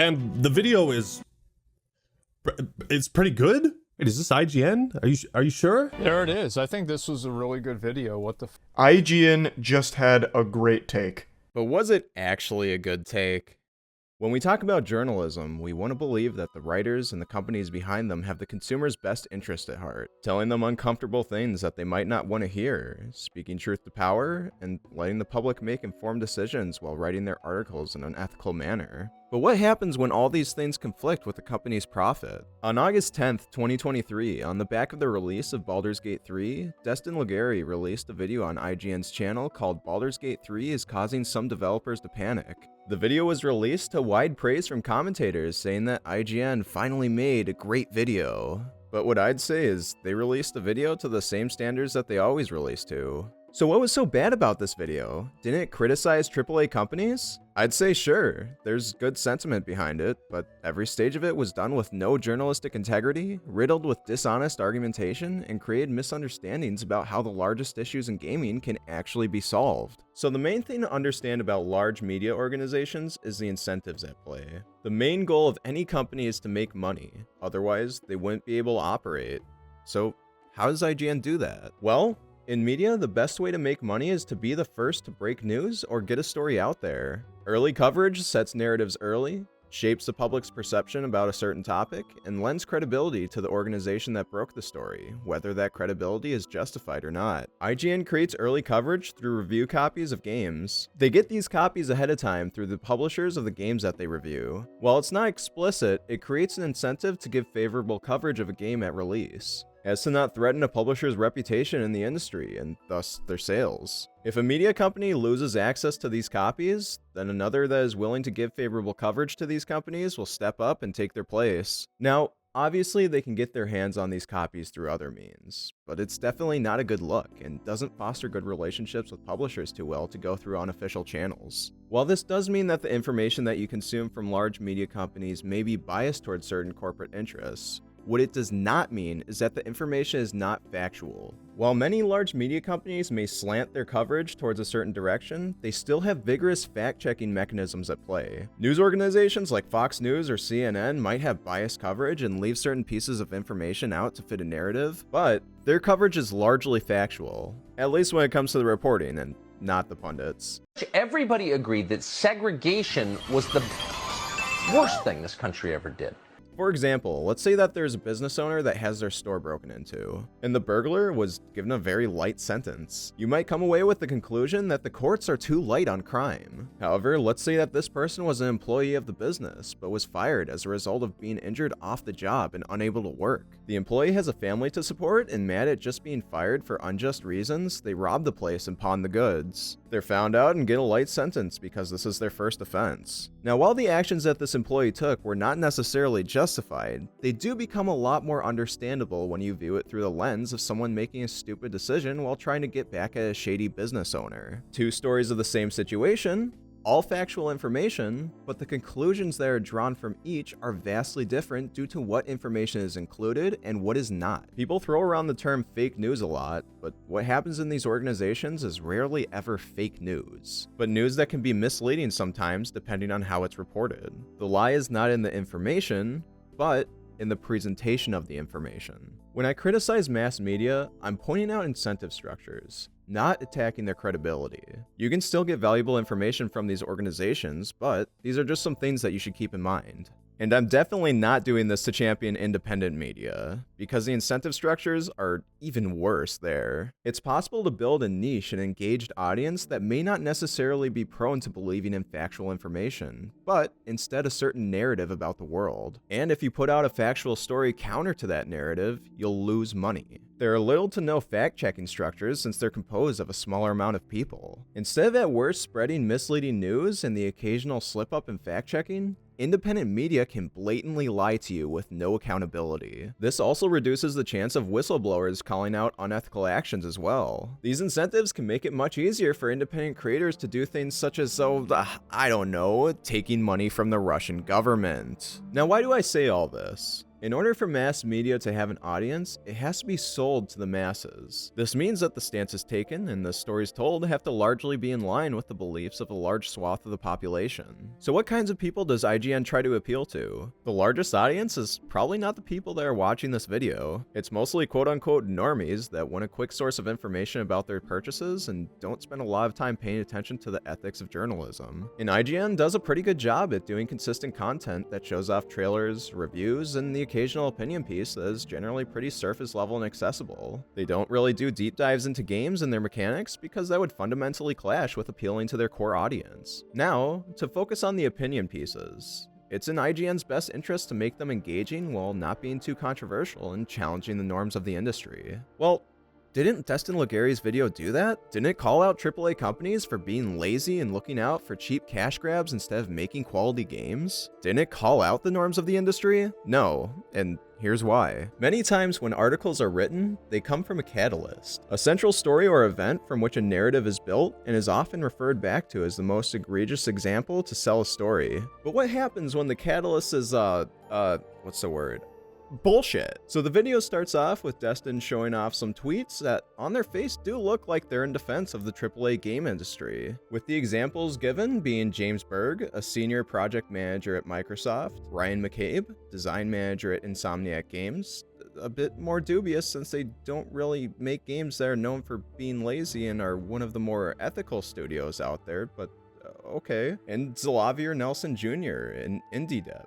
And the video is it's pretty good. Wait, is this IGN? Are you sure? There it is. I think this was a really good video. What the IGN just had a great take. But was it actually a good take? When we talk about journalism, we want to believe that the writers and the companies behind them have the consumer's best interest at heart, telling them uncomfortable things that they might not want to hear, speaking truth to power, and letting the public make informed decisions while writing their articles in an ethical manner. But what happens when all these things conflict with the company's profit? On August 10th, 2023, on the back of the release of Baldur's Gate 3, Destin Legarie released a video on IGN's channel called Baldur's Gate 3 is causing some developers to panic. The video was released to wide praise from commentators saying that IGN finally made a great video. But what I'd say is they released the video to the same standards that they always release to. So what was so bad about this video? Didn't it criticize AAA companies? I'd say sure, there's good sentiment behind it, but every stage of it was done with no journalistic integrity, riddled with dishonest argumentation, and created misunderstandings about how the largest issues in gaming can actually be solved. So the main thing to understand about large media organizations is the incentives at play. The main goal of any company is to make money, otherwise they wouldn't be able to operate. So how does IGN do that? Well, in media, the best way to make money is to be the first to break news or get a story out there. Early coverage sets narratives early, shapes the public's perception about a certain topic, and lends credibility to the organization that broke the story, whether that credibility is justified or not. IGN creates early coverage through review copies of games. They get these copies ahead of time through the publishers of the games that they review. While it's not explicit, it creates an incentive to give favorable coverage of a game at release, as to not threaten a publisher's reputation in the industry, and thus their sales. If a media company loses access to these copies, then another that is willing to give favorable coverage to these companies will step up and take their place. Now, obviously they can get their hands on these copies through other means, but it's definitely not a good look and doesn't foster good relationships with publishers too well to go through unofficial channels. While this does mean that the information that you consume from large media companies may be biased towards certain corporate interests, what it does not mean is that the information is not factual. While many large media companies may slant their coverage towards a certain direction, they still have vigorous fact-checking mechanisms at play. News organizations like Fox News or CNN might have biased coverage and leave certain pieces of information out to fit a narrative, but their coverage is largely factual, at least when it comes to the reporting and not the pundits. Everybody agreed that segregation was the worst thing this country ever did. For example, let's say that there's a business owner that has their store broken into, and the burglar was given a very light sentence. You might come away with the conclusion that the courts are too light on crime. However, let's say that this person was an employee of the business, but was fired as a result of being injured off the job and unable to work. The employee has a family to support, and mad at just being fired for unjust reasons, they rob the place and pawn the goods. They're found out and get a light sentence because this is their first offense. Now, while the actions that this employee took were not necessarily justified, they do become a lot more understandable when you view it through the lens of someone making a stupid decision while trying to get back at a shady business owner. Two stories of the same situation, all factual information, but the conclusions that are drawn from each are vastly different due to what information is included and what is not. People throw around the term fake news a lot, but what happens in these organizations is rarely ever fake news, but news that can be misleading sometimes depending on how it's reported. The lie is not in the information, but in the presentation of the information. When I criticize mass media, I'm pointing out incentive structures, not attacking their credibility. You can still get valuable information from these organizations, but these are just some things that you should keep in mind. And I'm definitely not doing this to champion independent media, because the incentive structures are even worse there. It's possible to build a niche and engaged audience that may not necessarily be prone to believing in factual information, but instead a certain narrative about the world. And if you put out a factual story counter to that narrative, you'll lose money. There are little to no fact-checking structures since they're composed of a smaller amount of people. Instead of at worst spreading misleading news and the occasional slip-up in fact-checking, independent media can blatantly lie to you with no accountability. This also reduces the chance of whistleblowers calling out unethical actions as well. These incentives can make it much easier for independent creators to do things such as, I don't know, taking money from the Russian government. Now, why do I say all this? In order for mass media to have an audience, it has to be sold to the masses. This means that the stances taken and the stories told have to largely be in line with the beliefs of a large swath of the population. So what kinds of people does IGN try to appeal to? The largest audience is probably not the people that are watching this video. It's mostly quote-unquote normies that want a quick source of information about their purchases and don't spend a lot of time paying attention to the ethics of journalism. And IGN does a pretty good job at doing consistent content that shows off trailers, reviews, and the occasional opinion piece that is generally pretty surface level and accessible. They don't really do deep dives into games and their mechanics because that would fundamentally clash with appealing to their core audience. Now, to focus on the opinion pieces. It's in IGN's best interest to make them engaging while not being too controversial and challenging the norms of the industry. Well, didn't Destin Legarie's video do that? Didn't it call out AAA companies for being lazy and looking out for cheap cash grabs instead of making quality games? Didn't it call out the norms of the industry? No, and here's why. Many times when articles are written, they come from a catalyst, a central story or event from which a narrative is built and is often referred back to as the most egregious example to sell a story. But what happens when the catalyst is, what's the word? Bullshit. So the video starts off with Destin showing off some tweets that on their face do look like they're in defense of the AAA game industry, with the examples given being James Berg, a senior project manager at Microsoft, Ryan McCabe, design manager at Insomniac Games, a bit more dubious since they don't really make games that are known for being lazy and are one of the more ethical studios out there, but okay, and Xavier Nelson Jr., an indie dev.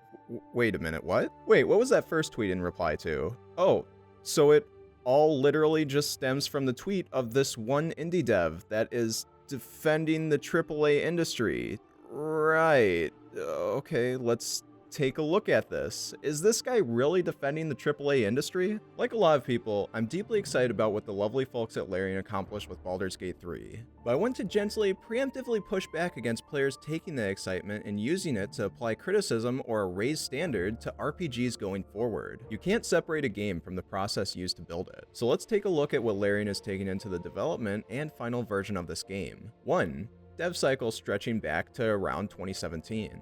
Wait a minute, what? Wait, what was that first tweet in reply to? Oh, so it all literally just stems from the tweet of this one indie dev that is defending the AAA industry. Right. Okay, let's take a look at this. Is this guy really defending the AAA industry? Like a lot of people, I'm deeply excited about what the lovely folks at Larian accomplished with Baldur's Gate 3. But I want to gently, preemptively push back against players taking that excitement and using it to apply criticism or a raised standard to RPGs going forward. You can't separate a game from the process used to build it. So let's take a look at what Larian is taking into the development and final version of this game. 1. Dev cycle stretching back to around 2017.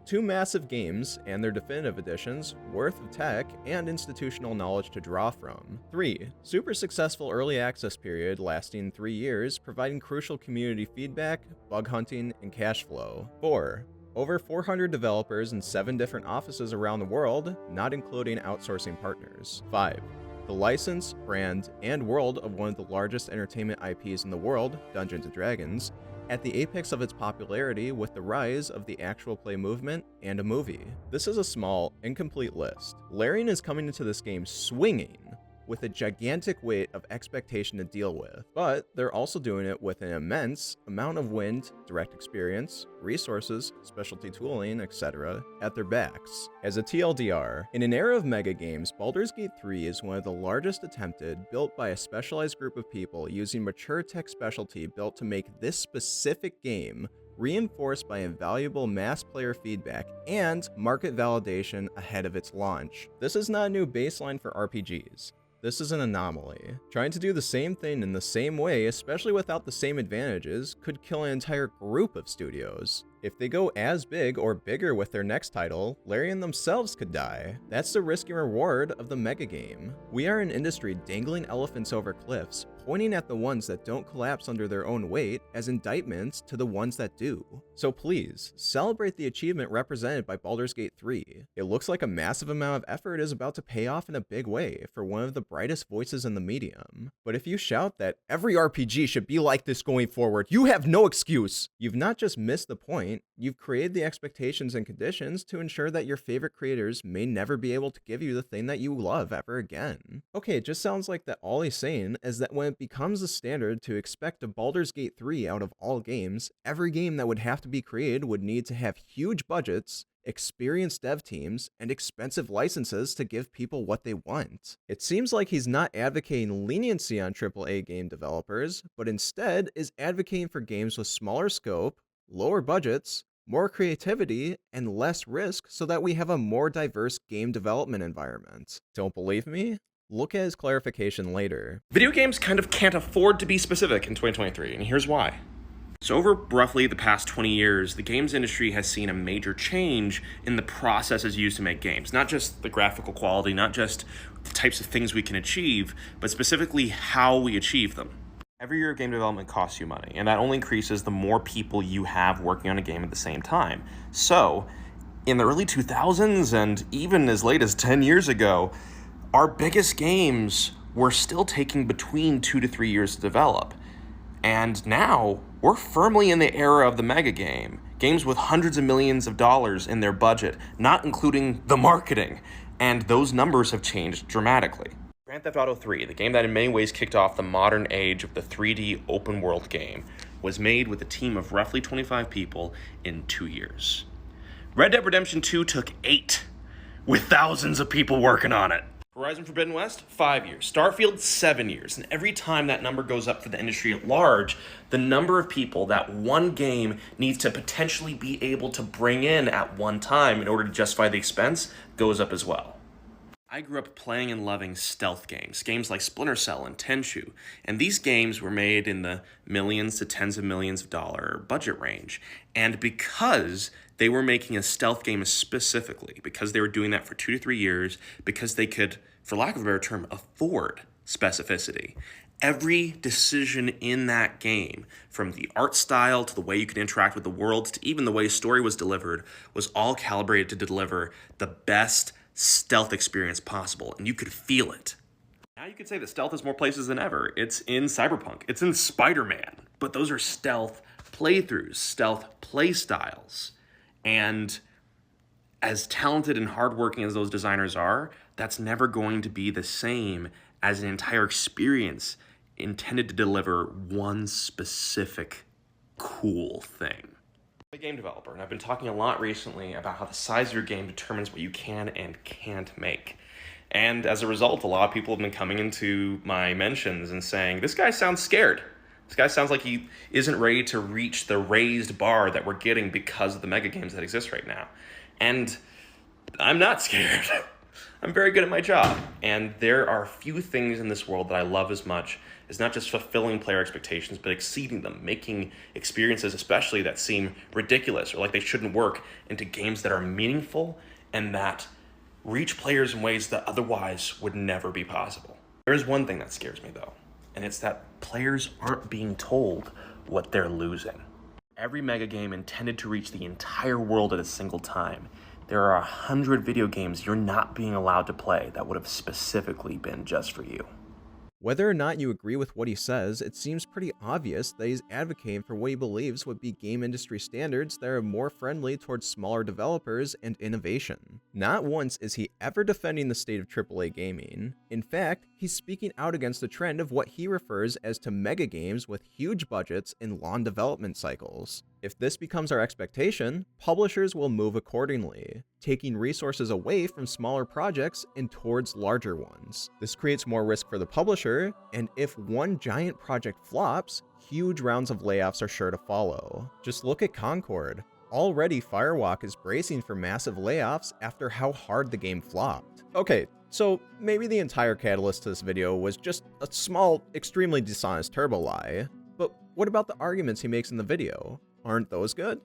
2 massive games and their definitive editions worth of tech and institutional knowledge to draw from. 3. Super successful early access period lasting 3 years, providing crucial community feedback, bug hunting, and cash flow. 4. Over 400 developers in 7 different offices around the world, not including outsourcing partners. 5. The license, brand, and world of one of the largest entertainment IPs in the world, Dungeons & Dragons, at the apex of its popularity with the rise of the actual play movement and a movie. This is a small, incomplete list. Larian is coming into this game swinging with a gigantic weight of expectation to deal with, but they're also doing it with an immense amount of wind, direct experience, resources, specialty tooling, etc. at their backs. As a TLDR, in an era of mega games, Baldur's Gate 3 is one of the largest attempted, built by a specialized group of people using mature tech specialty built to make this specific game, reinforced by invaluable mass player feedback and market validation ahead of its launch. This is not a new baseline for RPGs. This is an anomaly. Trying to do the same thing in the same way, especially without the same advantages, could kill an entire group of studios. If they go as big or bigger with their next title, Larian themselves could die. That's the risk and reward of the mega game. We are an industry dangling elephants over cliffs, pointing at the ones that don't collapse under their own weight as indictments to the ones that do. So please, celebrate the achievement represented by Baldur's Gate 3. It looks like a massive amount of effort is about to pay off in a big way for one of the brightest voices in the medium. But if you shout that every RPG should be like this going forward, you have no excuse! You've not just missed the point, you've created the expectations and conditions to ensure that your favorite creators may never be able to give you the thing that you love ever again. Okay, it just sounds like that all he's saying is that when it becomes the standard to expect a Baldur's Gate 3 out of all games, every game that would have to be created would need to have huge budgets, experienced dev teams, and expensive licenses to give people what they want. It seems like he's not advocating leniency on AAA game developers, but instead is advocating for games with smaller scope, lower budgets, more creativity, and less risk so that we have a more diverse game development environment. Don't believe me? Look at his clarification later. Video games kind of can't afford to be specific in 2023, and here's why. So over roughly the past 20 years, the games industry has seen a major change in the processes used to make games. Not just the graphical quality, not just the types of things we can achieve, but specifically how we achieve them. Every year of game development costs you money, and that only increases the more people you have working on a game at the same time. So, in the early 2000s, and even as late as 10 years ago, our biggest games were still taking between 2 to 3 years to develop. And now, we're firmly in the era of the mega game. Games with hundreds of millions of dollars in their budget, not including the marketing. And those numbers have changed dramatically. Grand Theft Auto 3, the game that in many ways kicked off the modern age of the 3D open world game, was made with a team of roughly 25 people in 2 years. Red Dead Redemption 2 took 8, with thousands of people working on it. Horizon Forbidden West, 5 years. Starfield, 7 years. And every time that number goes up for the industry at large, the number of people that one game needs to potentially be able to bring in at one time in order to justify the expense goes up as well. I grew up playing and loving stealth games like Splinter Cell and Tenchu, and these games were made in the millions to tens of millions of dollar budget range. And because they were making a stealth game specifically, because they were doing that for 2 to 3 years, because they could, for lack of a better term, afford specificity, every decision in that game, from the art style to the way you could interact with the world to even the way story was delivered, was all calibrated to deliver the best stealth experience possible, and you could feel it. Now you could say that stealth is more places than ever. It's in Cyberpunk, it's in Spider-Man, but those are stealth playthroughs, stealth play styles. And as talented and hardworking as those designers are, that's never going to be the same as an entire experience intended to deliver one specific cool thing. I'm a game developer, and I've been talking a lot recently about how the size of your game determines what you can and can't make. And as a result, a lot of people have been coming into my mentions and saying, this guy sounds scared. This guy sounds like he isn't ready to reach the raised bar that we're getting because of the mega games that exist right now. And I'm not scared. I'm very good at my job. And there are few things in this world that I love as much as not just fulfilling player expectations, but exceeding them, making experiences especially that seem ridiculous or like they shouldn't work into games that are meaningful and that reach players in ways that otherwise would never be possible. There's one thing that scares me though, and it's that players aren't being told what they're losing. Every mega game intended to reach the entire world at a single time. There are 100 video games you're not being allowed to play that would have specifically been just for you. Whether or not you agree with what he says, it seems pretty obvious that he's advocating for what he believes would be game industry standards that are more friendly towards smaller developers and innovation. Not once is he ever defending the state of AAA gaming. In fact, he's speaking out against the trend of what he refers as to mega games with huge budgets and long development cycles. If this becomes our expectation, publishers will move accordingly, taking resources away from smaller projects and towards larger ones. This creates more risk for the publisher, and if one giant project flops, huge rounds of layoffs are sure to follow. Just look at Concord. Already Firewalk is bracing for massive layoffs after how hard the game flopped. Okay, so maybe the entire catalyst to this video was just a small, extremely dishonest turbo lie, but what about the arguments he makes in the video? Aren't those good?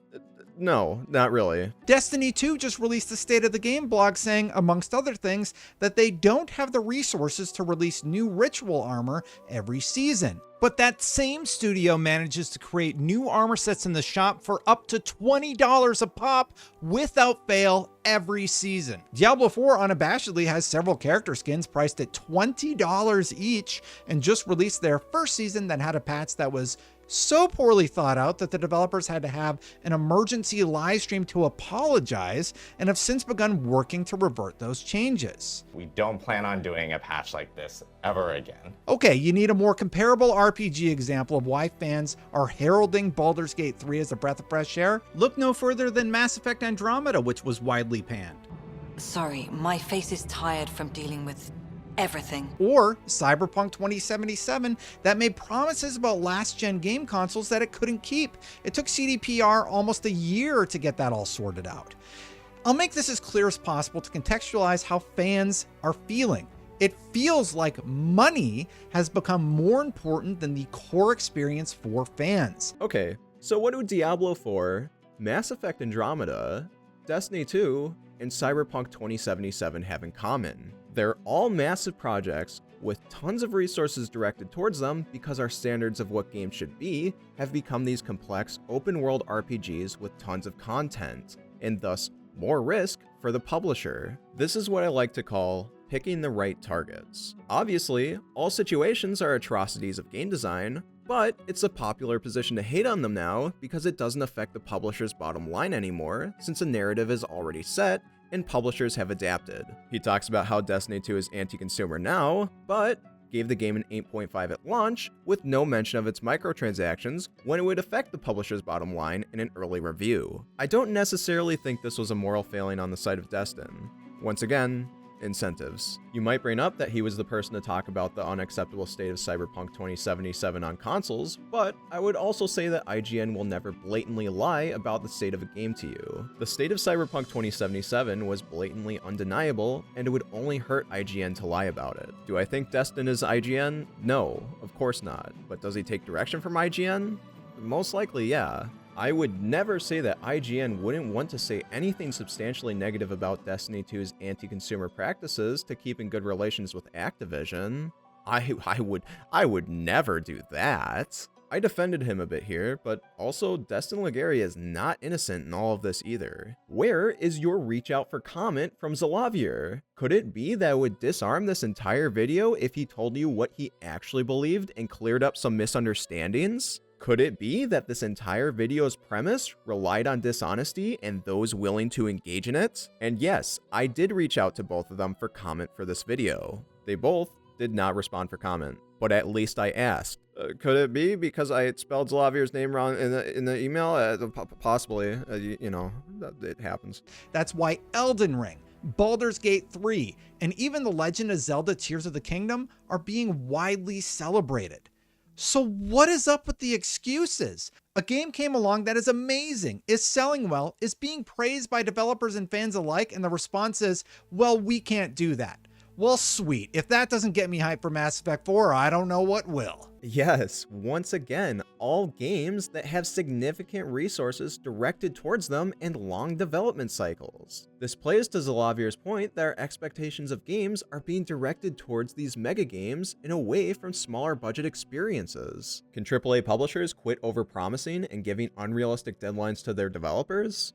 No, not really. Destiny 2 just released a State of the Game blog saying, amongst other things, that they don't have the resources to release new ritual armor every season. But that same studio manages to create new armor sets in the shop for up to $20 a pop without fail every season. Diablo 4 unabashedly has several character skins priced at $20 each and just released their first season that had a patch that was so poorly thought out that the developers had to have an emergency live stream to apologize and have since begun working to revert those changes. We don't plan on doing a patch like this ever again. Okay, you need a more comparable RPG example of why fans are heralding Baldur's Gate 3 as a breath of fresh air? Look no further than Mass Effect Andromeda, which was widely panned. Sorry, my face is tired from dealing with everything. Or Cyberpunk 2077 that made promises about last-gen game consoles that it couldn't keep. It took CDPR almost a year to get that all sorted out. I'll make this as clear as possible to contextualize how fans are feeling. It feels like money has become more important than the core experience for fans. Okay, So what do Diablo 4, Mass Effect Andromeda, Destiny 2, and Cyberpunk 2077 have in common? They're all massive projects with tons of resources directed towards them because our standards of what games should be have become these complex open-world RPGs with tons of content, and thus more risk for the publisher. This is what I like to call picking the right targets. Obviously, all situations are atrocities of game design, but it's a popular position to hate on them now because it doesn't affect the publisher's bottom line anymore, since a narrative is already set and publishers have adapted. He talks about how Destiny 2 is anti-consumer now, but gave the game an 8.5 at launch with no mention of its microtransactions when it would affect the publisher's bottom line in an early review. I don't necessarily think this was a moral failing on the side of Destin. Once again, incentives. You might bring up that he was the person to talk about the unacceptable state of Cyberpunk 2077 on consoles, but I would also say that IGN will never blatantly lie about the state of a game to you. The state of Cyberpunk 2077 was blatantly undeniable, and it would only hurt IGN to lie about it. Do I think Destin is IGN? No, of course not. But does he take direction from IGN? Most likely, yeah. I would never say that IGN wouldn't want to say anything substantially negative about Destiny 2's anti-consumer practices to keep in good relations with Activision. I would never do that. I defended him a bit here, but also Destin Legarie is not innocent in all of this either. Where is your reach out for comment from Zalavier? Could it be that it would disarm this entire video if he told you what he actually believed and cleared up some misunderstandings? Could it be that this entire video's premise relied on dishonesty and those willing to engage in it? And yes, I did reach out to both of them for comment for this video. They both did not respond for comment, but at least I asked. Could it be because I spelled Zalavier's name wrong in the email? Possibly, you know, it happens. That's why Elden Ring, Baldur's Gate 3, and even The Legend of Zelda Tears of the Kingdom are being widely celebrated. So what is up with the excuses? A game came along that is amazing, is selling well, is being praised by developers and fans alike, and the response is, well, we can't do that. Well, sweet. If that doesn't get me hyped for Mass Effect 4, I don't know what will. Yes, once again, all games that have significant resources directed towards them and long development cycles. This plays to Zalavier's point that our expectations of games are being directed towards these mega games and away from smaller budget experiences. Can AAA publishers quit overpromising and giving unrealistic deadlines to their developers?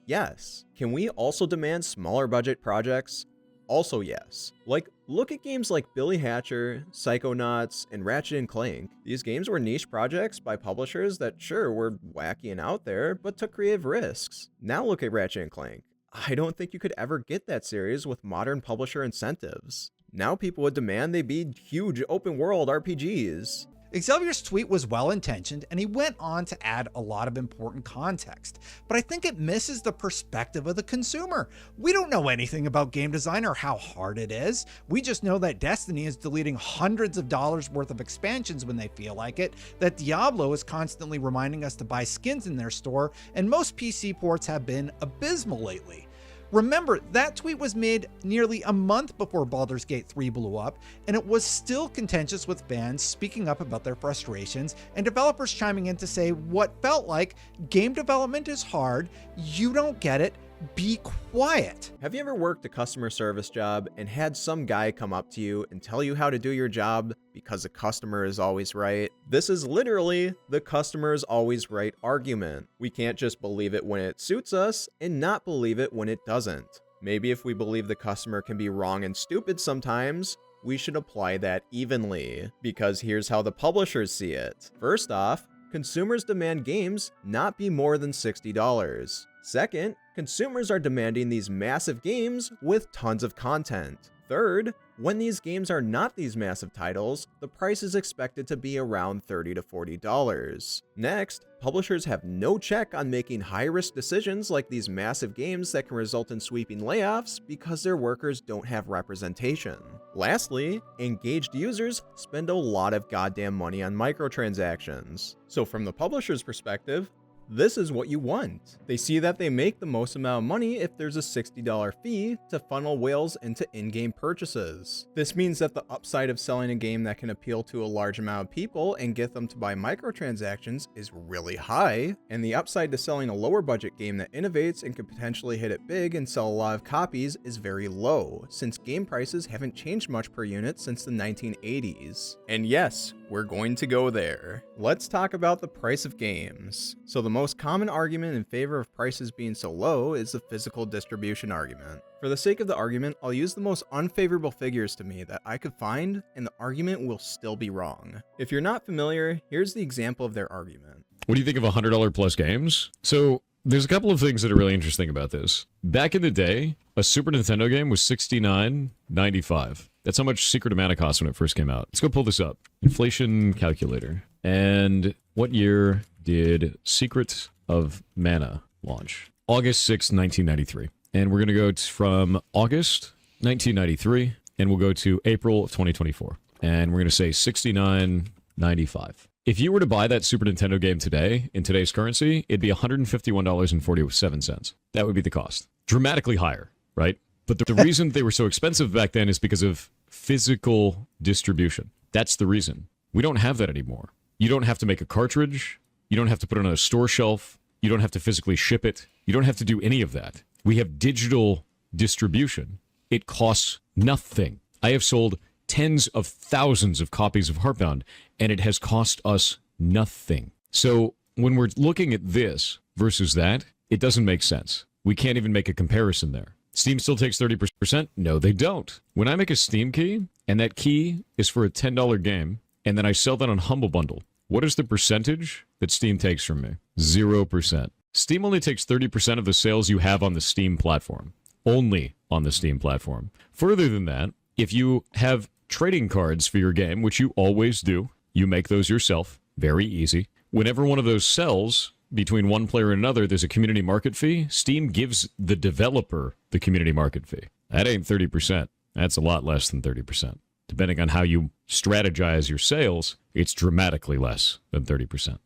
Yes. Can we also demand smaller budget projects? Also yes. Like, look at games like Billy Hatcher, Psychonauts, and Ratchet & Clank. These games were niche projects by publishers that sure were wacky and out there, but took creative risks. Now look at Ratchet & Clank. I don't think you could ever get that series with modern publisher incentives. Now people would demand they be huge open world RPGs. Xavier's tweet was well-intentioned, and he went on to add a lot of important context, but I think it misses the perspective of the consumer. We don't know anything about game design or how hard it is. We just know that Destiny is deleting hundreds of dollars worth of expansions when they feel like it, that Diablo is constantly reminding us to buy skins in their store, and most PC ports have been abysmal lately. Remember, that tweet was made nearly a month before Baldur's Gate 3 blew up, and it was still contentious with fans speaking up about their frustrations and developers chiming in to say what felt like game development is hard, you don't get it, be quiet. Have you ever worked a customer service job and had some guy come up to you and tell you how to do your job because the customer is always right? This is literally the customer is always right argument. We can't just believe it when it suits us and not believe it when it doesn't. Maybe if we believe the customer can be wrong and stupid sometimes, we should apply that evenly. Because here's how the publishers see it. First off, consumers demand games not be more than $60. Second, consumers are demanding these massive games with tons of content. Third, when these games are not these massive titles, the price is expected to be around $30 to $40. Next, publishers have no check on making high-risk decisions like these massive games that can result in sweeping layoffs because their workers don't have representation. Lastly, engaged users spend a lot of goddamn money on microtransactions. So from the publisher's perspective, this is what you want. They see that they make the most amount of money if there's a $60 fee to funnel whales into in-game purchases. This means that the upside of selling a game that can appeal to a large amount of people and get them to buy microtransactions is really high, and the upside to selling a lower budget game that innovates and could potentially hit it big and sell a lot of copies is very low, since game prices haven't changed much per unit since the 1980s. And yes, we're going to go there. Let's talk about the price of games. So the most common argument in favor of prices being so low is the physical distribution argument. For the sake of the argument, I'll use the most unfavorable figures to me that I could find, and the argument will still be wrong. If you're not familiar, here's the example of their argument. What do you think of $100 plus games? So there's a couple of things that are really interesting about this. Back in the day, a Super Nintendo game was $69.95. That's how much Secret of Mana cost when it first came out. Let's go pull this up. Inflation calculator. And what year did Secret of Mana launch? August 6, 1993. And we're going to go from August 1993, and we'll go to April of 2024. And we're going to say $69.95. If you were to buy that Super Nintendo game today, in today's currency, it'd be $151.47. That would be the cost. Dramatically higher, right? But the reason they were so expensive back then is because of physical distribution. That's the reason. We don't have that anymore. You don't have to make a cartridge. You don't have to put it on a store shelf. You don't have to physically ship it. You don't have to do any of that. We have digital distribution. It costs nothing. I have sold tens of thousands of copies of Heartbound, and it has cost us nothing. So when we're looking at this versus that, it doesn't make sense. We can't even make a comparison there. Steam still takes 30%? No, they don't. When I make a Steam key, and that key is for a $10 game, and then I sell that on Humble Bundle, what is the percentage that Steam takes from me? 0%. Steam only takes 30% of the sales you have on the Steam platform. Only on the Steam platform. Further than that, if you have trading cards for your game, which you always do, you make those yourself. Very easy. Whenever one of those sells between one player and another, there's a community market fee. Steam gives the developer the community market fee. That ain't 30%. That's a lot less than 30%. Depending on how you strategize your sales, it's dramatically less than 30%.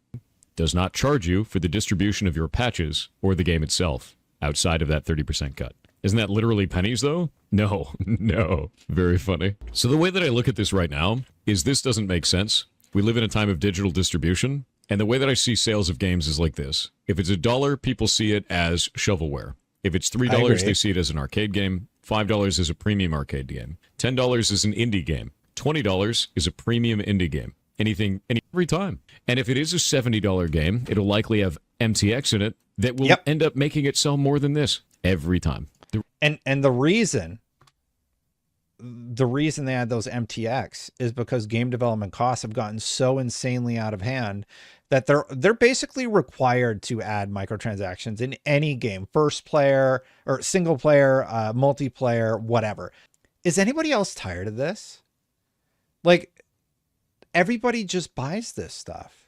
Does not charge you for the distribution of your patches or the game itself outside of that 30% cut. Isn't that literally pennies, though? No, no. Very funny. So the way that I look at this right now is this doesn't make sense. We live in a time of digital distribution, and the way that I see sales of games is like this. If it's $1, people see it as shovelware. If it's $3, they see it as an arcade game. $5 is a premium arcade game. $10 is an indie game. $20 is a premium indie game. Every time. And if it is a $70 game, it'll likely have MTX in it that will end up making it sell more than this every time. And the reason they add those MTX is because game development costs have gotten so insanely out of hand that they're basically required to add microtransactions in any game, first player or single player, multiplayer, whatever. Is anybody else tired of this? Like, everybody just buys this stuff,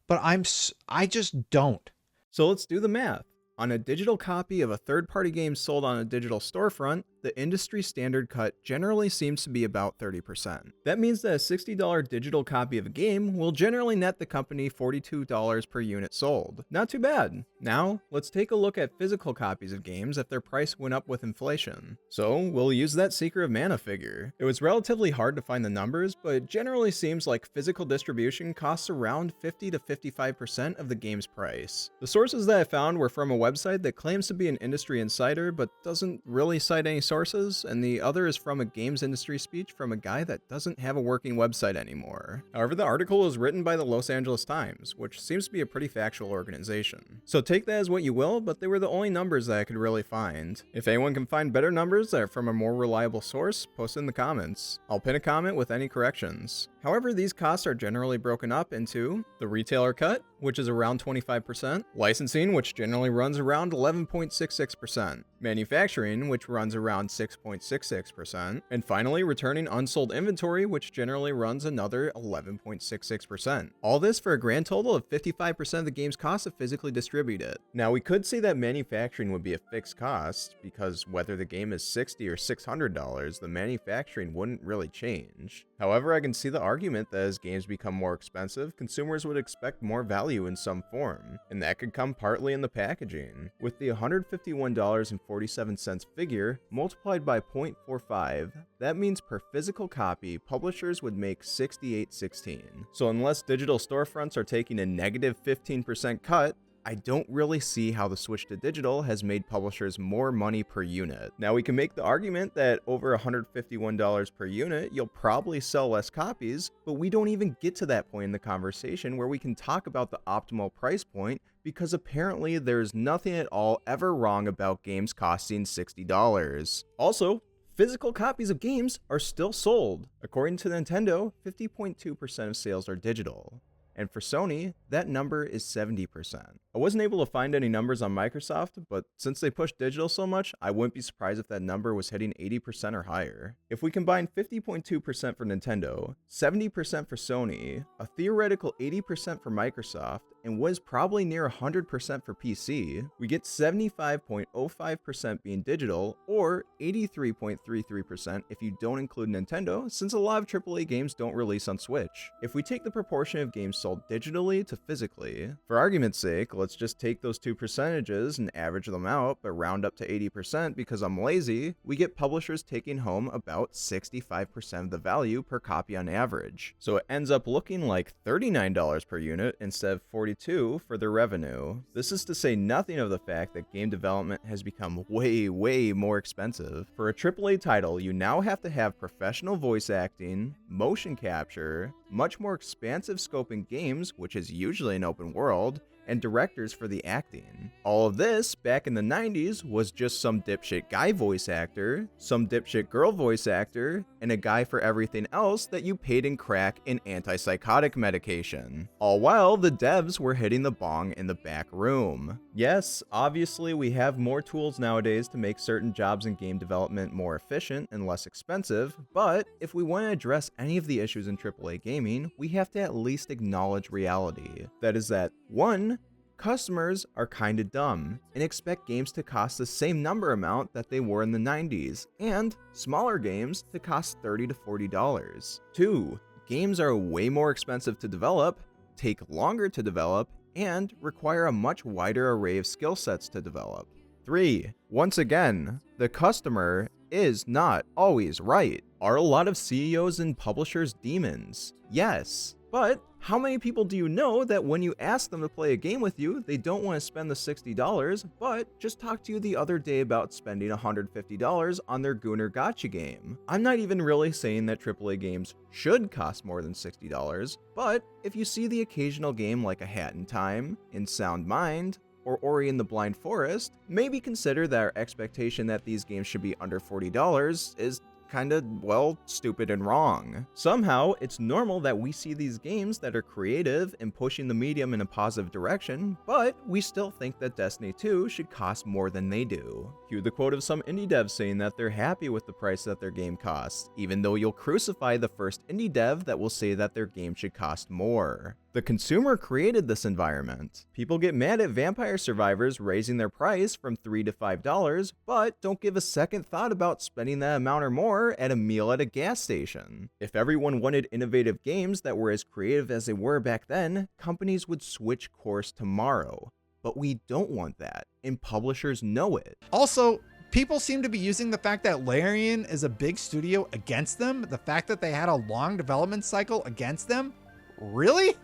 but I just don't. So let's do the math. On a digital copy of a third-party game sold on a digital storefront, the industry standard cut generally seems to be about 30%. That means that a $60 digital copy of a game will generally net the company $42 per unit sold. Not too bad. Now, let's take a look at physical copies of games if their price went up with inflation. So, we'll use that Secret of Mana figure. It was relatively hard to find the numbers, but it generally seems like physical distribution costs around 50 to 55% of the game's price. The sources that I found were from a website that claims to be an industry insider, but doesn't really cite any sources, and the other is from a games industry speech from a guy that doesn't have a working website anymore. However, the article was written by the Los Angeles Times, which seems to be a pretty factual organization. So take that as what you will, but they were the only numbers that I could really find. If anyone can find better numbers that are from a more reliable source, post in the comments. I'll pin a comment with any corrections. However, these costs are generally broken up into the retailer cut, which is around 25%, licensing, which generally runs around 11.66%, manufacturing, which runs around 6.66%, and finally returning unsold inventory, which generally runs another 11.66%. All this for a grand total of 55% of the game's cost to physically distribute it. Now, we could see that manufacturing would be a fixed cost, because whether the game is $60 or $600, the manufacturing wouldn't really change. However, I can see the argument that as games become more expensive, consumers would expect more value in some form, and that could come partly in the packaging. With the $151.47 figure multiplied by 0.45, that means per physical copy, publishers would make $68.16. So unless digital storefronts are taking a negative 15% cut, I don't really see how the switch to digital has made publishers more money per unit. Now, we can make the argument that over $151 per unit, you'll probably sell less copies, but we don't even get to that point in the conversation where we can talk about the optimal price point, because apparently there's nothing at all ever wrong about games costing $60. Also, physical copies of games are still sold. According to Nintendo, 50.2% of sales are digital. And for Sony, that number is 70%. I wasn't able to find any numbers on Microsoft, but since they push digital so much, I wouldn't be surprised if that number was hitting 80% or higher. If we combine 50.2% for Nintendo, 70% for Sony, a theoretical 80% for Microsoft, and was probably near 100% for PC, we get 75.05% being digital, or 83.33% if you don't include Nintendo, since a lot of AAA games don't release on Switch. If we take the proportion of games sold digitally to physically, for argument's sake, let's just take those two percentages and average them out, but round up to 80% because I'm lazy, we get publishers taking home about 65% of the value per copy on average. So it ends up looking like $39 per unit instead of $42 for their revenue. This is to say nothing of the fact that game development has become way more expensive. For a AAA title, you now have to have professional voice acting, motion capture, much more expansive scope in games, which is usually an open world, and directors for the acting. All of this, back in the 90s, was just some dipshit guy voice actor, some dipshit girl voice actor, and a guy for everything else that you paid in crack and antipsychotic medication. All while the devs were hitting the bong in the back room. Yes, obviously we have more tools nowadays to make certain jobs in game development more efficient and less expensive, but if we want to address any of the issues in AAA gaming, we have to at least acknowledge reality. That is that, 1, customers are kinda dumb and expect games to cost the same number amount that they were in the 90s, and smaller games to cost $30 to $40. 2, games are way more expensive to develop, take longer to develop, and require a much wider array of skill sets to develop. 3, once again, the customer is not always right. Are a lot of CEOs and publishers demons? Yes. But how many people do you know that when you ask them to play a game with you, they don't want to spend the $60, but just talk to you the other day about spending $150 on their Gunnar Gotcha game? I'm not even really saying that AAA games should cost more than $60, but if you see the occasional game like A Hat in Time, In Sound Mind, or Ori and the Blind Forest, maybe consider that our expectation that these games should be under $40 is kinda, well, stupid and wrong. Somehow, it's normal that we see these games that are creative and pushing the medium in a positive direction, but we still think that Destiny 2 should cost more than they do. Cue the quote of some indie devs saying that they're happy with the price that their game costs, even though you'll crucify the first indie dev that will say that their game should cost more. The consumer created this environment. People get mad at Vampire Survivors raising their price from $3 to $5, but don't give a second thought about spending that amount or more at a meal at a gas station. If everyone wanted innovative games that were as creative as they were back then, companies would switch course tomorrow. But we don't want that, and publishers know it. Also, people seem to be using the fact that Larian is a big studio against them, the fact that they had a long development cycle against them. Really?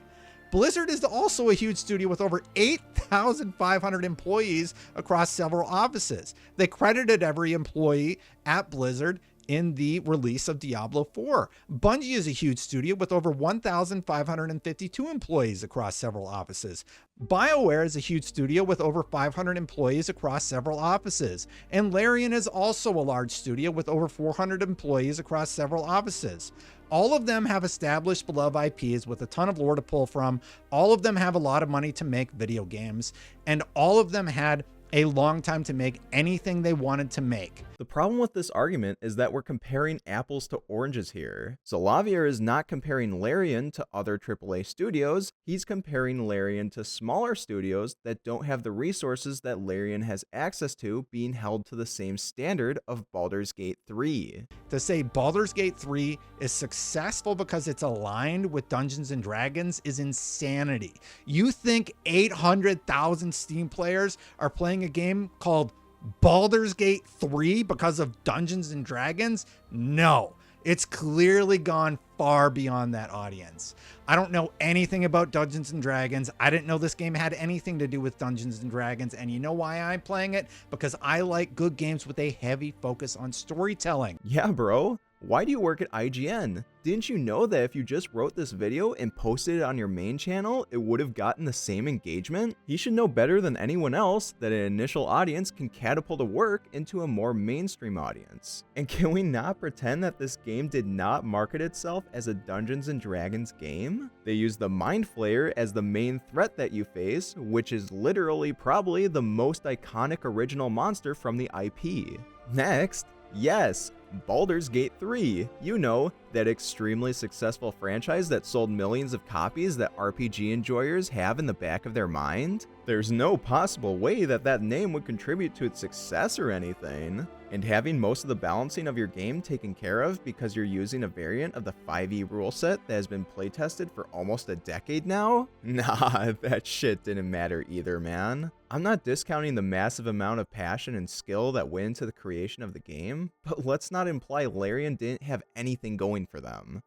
Blizzard is also a huge studio with over 8,500 employees across several offices. They credited every employee at Blizzard in the release of Diablo 4. Bungie is a huge studio with over 1,552 employees across several offices. BioWare is a huge studio with over 500 employees across several offices. And Larian is also a large studio with over 400 employees across several offices. All of them have established beloved IPs with a ton of lore to pull from. All of them have a lot of money to make video games. And all of them had a long time to make anything they wanted to make. The problem with this argument is that we're comparing apples to oranges here. Xalavier is not comparing Larian to other AAA studios, he's comparing Larian to smaller studios that don't have the resources that Larian has access to being held to the same standard of Baldur's Gate 3. To say Baldur's Gate 3 is successful because it's aligned with Dungeons & Dragons is insanity. You think 800,000 Steam players are playing a game called Baldur's Gate 3 because of Dungeons & Dragons? No. It's clearly gone far beyond that audience. I don't know anything about Dungeons & Dragons. I didn't know this game had anything to do with Dungeons & Dragons. And you know why I'm playing it? Because I like good games with a heavy focus on storytelling. Yeah, bro. Why do you work at IGN? Didn't you know that if you just wrote this video and posted it on your main channel, it would have gotten the same engagement? You should know better than anyone else that an initial audience can catapult a work into a more mainstream audience. And can we not pretend that this game did not market itself as a Dungeons & Dragons game? They use the Mind Flayer as the main threat that you face, which is literally probably the most iconic original monster from the IP. Next, yes, Baldur's Gate 3, you know, that extremely successful franchise that sold millions of copies that RPG enjoyers have in the back of their mind. There's no possible way that that name would contribute to its success or anything. And having most of the balancing of your game taken care of because you're using a variant of the 5e rule set that has been playtested for almost a decade now? Nah, that shit didn't matter either, man. I'm not discounting the massive amount of passion and skill that went into the creation of the game, but let's not imply Larian didn't have anything going for them.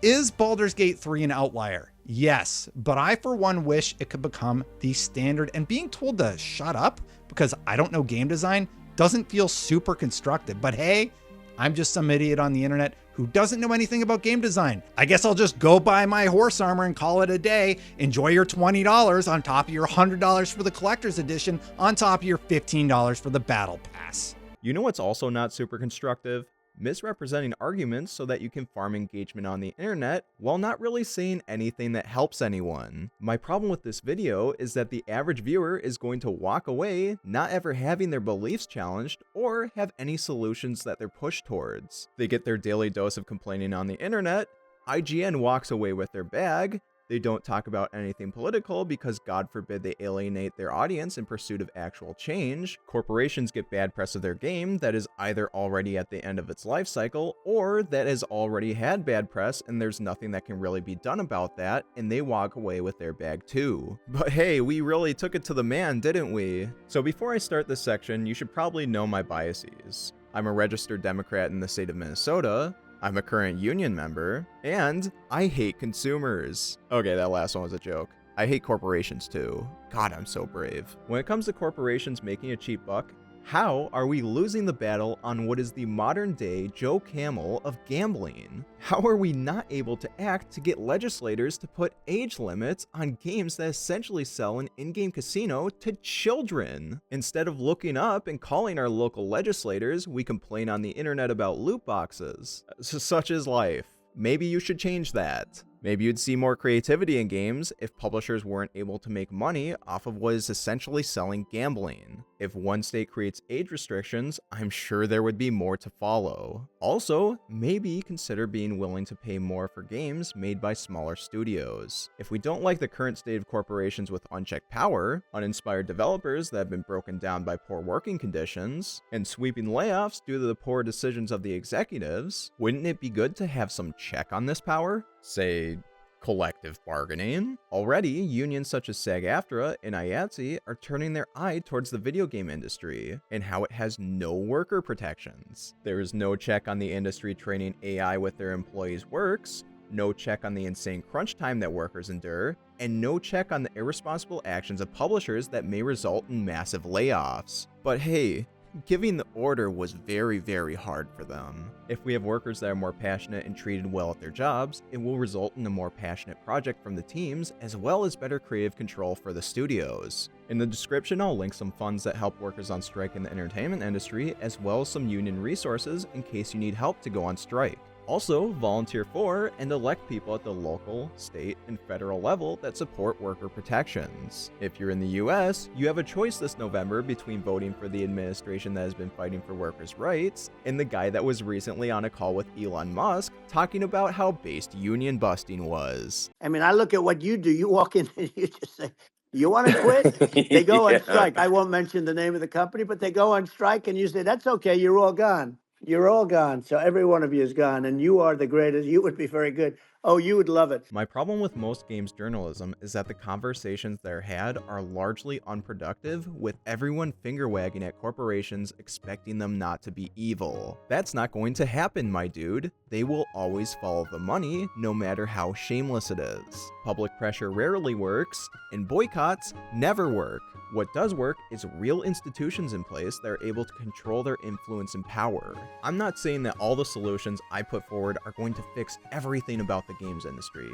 Is Baldur's Gate 3 an outlier? Yes, but I for one wish it could become the standard, and being told to shut up because I don't know game design doesn't feel super constructive. But hey, I'm just some idiot on the internet who doesn't know anything about game design. I guess I'll just go buy my horse armor and call it a day. Enjoy your $20 on top of your $100 for the collector's edition on top of your $15 for the battle pass. You know what's also not super constructive? Misrepresenting arguments so that you can farm engagement on the internet while not really saying anything that helps anyone. My problem with this video is that the average viewer is going to walk away not ever having their beliefs challenged or have any solutions that they're pushed towards. They get their daily dose of complaining on the internet, IGN walks away with their bag, they don't talk about anything political because God forbid they alienate their audience in pursuit of actual change. Corporations get bad press of their game that is either already at the end of its life cycle or that has already had bad press and there's nothing that can really be done about that, and they walk away with their bag too. But hey, we really took it to the man, didn't we? So before I start this section, you should probably know my biases. I'm a registered Democrat in the state of Minnesota, I'm a current union member, and I hate consumers. Okay, that last one was a joke. I hate corporations too. God, I'm so brave. When it comes to corporations making a cheap buck, how are we losing the battle on what is the modern day Joe Camel of gambling? How are we not able to act to get legislators to put age limits on games that essentially sell an in-game casino to children? Instead of looking up and calling our local legislators, we complain on the internet about loot boxes. Such is life. Maybe you should change that. Maybe you'd see more creativity in games if publishers weren't able to make money off of what is essentially selling gambling. If one state creates age restrictions, I'm sure there would be more to follow. Also, maybe consider being willing to pay more for games made by smaller studios. If we don't like the current state of corporations with unchecked power, uninspired developers that have been broken down by poor working conditions, and sweeping layoffs due to the poor decisions of the executives, wouldn't it be good to have some check on this power? Say, collective bargaining. Already, unions such as SAG-AFTRA and IATSE are turning their eye towards the video game industry and how it has no worker protections. There is no check on the industry training AI with their employees' works, no check on the insane crunch time that workers endure, and no check on the irresponsible actions of publishers that may result in massive layoffs. But hey, giving the order was very, very hard for them. If we have workers that are more passionate and treated well at their jobs, it will result in a more passionate project from the teams, as well as better creative control for the studios. In the description, I'll link some funds that help workers on strike in the entertainment industry, as well as some union resources in case you need help to go on strike. Also, volunteer for and elect people at the local, state, and federal level that support worker protections. If you're in the US, you have a choice this November between voting for the administration that has been fighting for workers' rights and the guy that was recently on a call with Elon Musk talking about how based union busting was. I mean, I look at what you do. You walk in and you just say, you want to quit? They go on strike. I won't mention the name of the company, but they go on strike and you say, that's okay, you're all gone. You're all gone. So every one of you is gone, and you are the greatest. You would be very good. Oh, you would love it. My problem with most games journalism is that the conversations that are had are largely unproductive, with everyone finger-wagging at corporations expecting them not to be evil. That's not going to happen, my dude. They will always follow the money, no matter how shameless it is. Public pressure rarely works, and boycotts never work. What does work is real institutions in place that are able to control their influence and power. I'm not saying that all the solutions I put forward are going to fix everything about the games industry,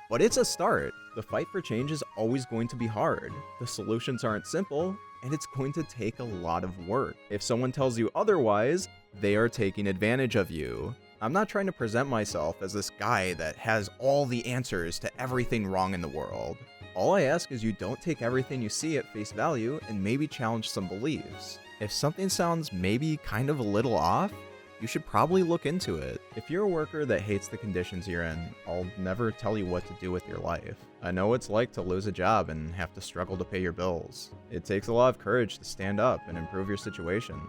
but it's a start. The fight for change is always going to be hard. The solutions aren't simple, and it's going to take a lot of work. If someone tells you otherwise, they are taking advantage of you. I'm not trying to present myself as this guy that has all the answers to everything wrong in the world. All I ask is you don't take everything you see at face value and maybe challenge some beliefs. If something sounds maybe kind of a little off, you should probably look into it. If you're a worker that hates the conditions you're in, I'll never tell you what to do with your life. I know what it's like to lose a job and have to struggle to pay your bills. It takes a lot of courage to stand up and improve your situation.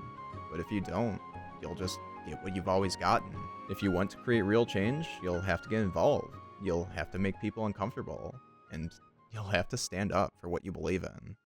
But if you don't, you'll just get what you've always gotten. If you want to create real change, you'll have to get involved. You'll have to make people uncomfortable. And you'll have to stand up for what you believe in.